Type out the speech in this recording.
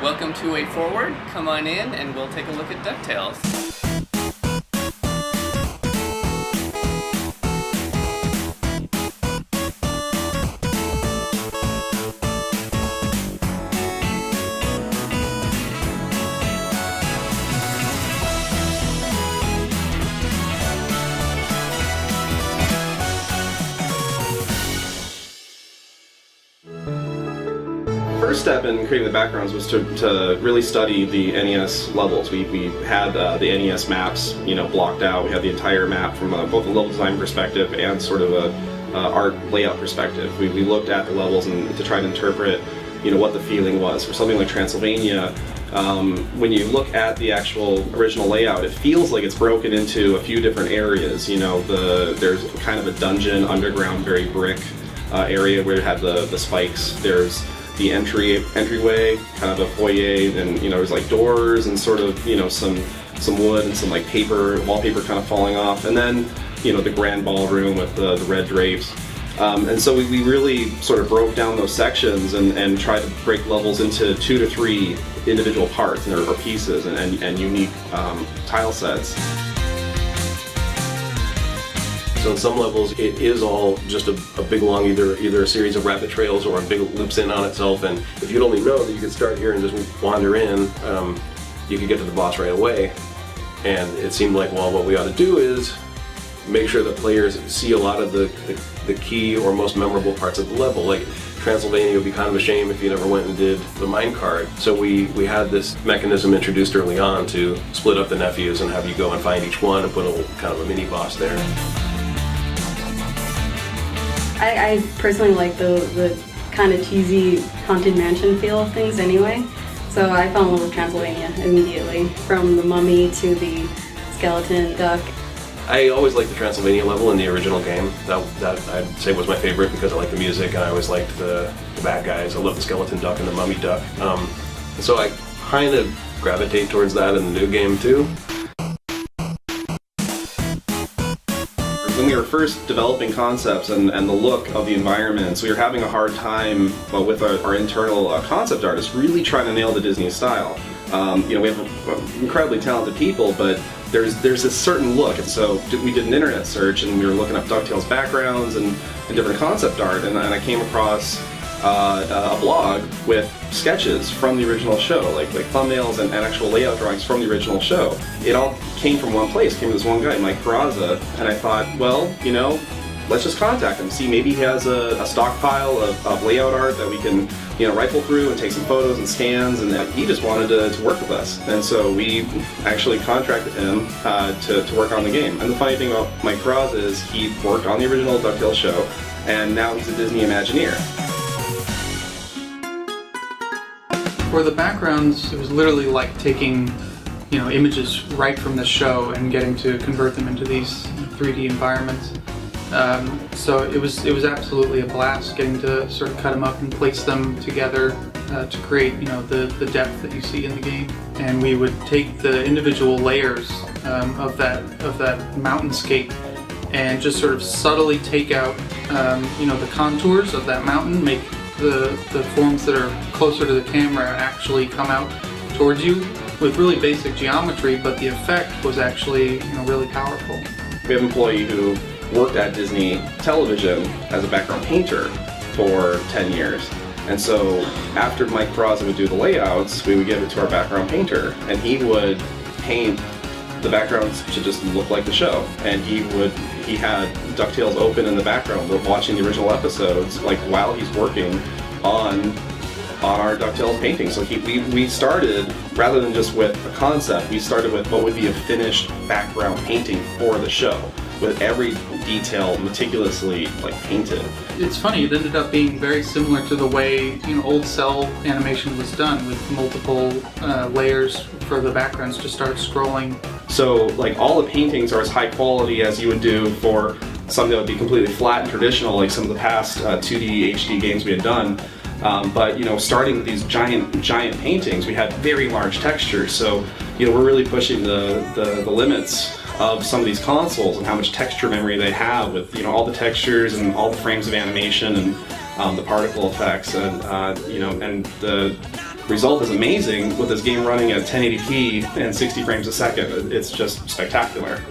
Welcome to Way Forward. Come on in and we'll take a look at DuckTales. First step in creating the backgrounds was to really study the NES levels. We had the NES maps, blocked out. We had the entire map from both a level design perspective and sort of a art layout perspective. We looked at the levels and to try to interpret, what the feeling was. For something like Transylvania, when you look at the actual original layout, it feels like it's broken into a few different areas. There's kind of a dungeon, underground, very brick area where it had the spikes. There's the entryway, kind of a foyer, and there's like doors and sort of some wood and some like wallpaper kind of falling off, and then the grand ballroom with the red drapes. And so we really sort of broke down those sections and tried to break levels into 2 to 3 individual parts or pieces and unique tile sets. So in some levels, it is all just a big long either a series of rabbit trails or a big loops in on itself. And if you'd only know that you could start here and just wander in, you could get to the boss right away. And it seemed like, well, what we ought to do is make sure that players see a lot of the key or most memorable parts of the level. Like Transylvania would be kind of a shame if you never went and did the minecart. So we had this mechanism introduced early on to split up the nephews and have you go and find each one and put a kind of a mini boss there. I personally like the kind of cheesy Haunted Mansion feel of things anyway, so I fell in love with Transylvania immediately, from the mummy to the skeleton duck. I always liked the Transylvania level in the original game. That I'd say was my favorite because I liked the music and I always liked the bad guys. I love the skeleton duck and the mummy duck. And so I kind of gravitate towards that in the new game too. When we were first developing concepts and the look of the environments, we were having a hard time with our internal concept artists really trying to nail the Disney style. We have incredibly talented people, but there's this certain look, and so we did an internet search and we were looking up DuckTales backgrounds and different concept art, and I came across a blog with sketches from the original show, like thumbnails and actual layout drawings from the original show. It all came from one place, came to this one guy, Mike Peraza, and I thought, well, let's just contact him, see maybe he has a stockpile of layout art that we can rifle through and take some photos and scans, and he just wanted to work with us. And so we actually contracted him to work on the game. And the funny thing about Mike Peraza is he worked on the original DuckTales show, and now he's a Disney Imagineer. For the backgrounds, it was literally like taking, images right from the show and getting to convert them into these 3D environments. So it was absolutely a blast getting to sort of cut them up and place them together to create, the depth that you see in the game. And we would take the individual layers of that mountainscape and just sort of subtly take out, the contours of that mountain, make the forms that are closer to the camera actually come out towards you with really basic geometry, but the effect was actually really powerful. We have an employee who worked at Disney Television as a background painter for 10 years. And so after Mike Peraza would do the layouts, we would give it to our background painter, and he would paint the backgrounds to just look like the show. And he had DuckTales open in the background. We're watching the original episodes like while he's working on our DuckTales painting. So we started, rather than just with a concept, we started with what would be a finished background painting for the show, with every detail meticulously painted. It's funny, it ended up being very similar to the way old cell animation was done, with multiple layers for the backgrounds to start scrolling. So all the paintings are as high quality as you would do for something that would be completely flat and traditional, like some of the past 2D HD games we had done. But starting with these giant paintings, we had very large textures. So we're really pushing the limits of some of these consoles and how much texture memory they have with all the textures and all the frames of animation and the particle effects and and result is amazing with this game running at 1080p and 60 frames a second. It's just spectacular.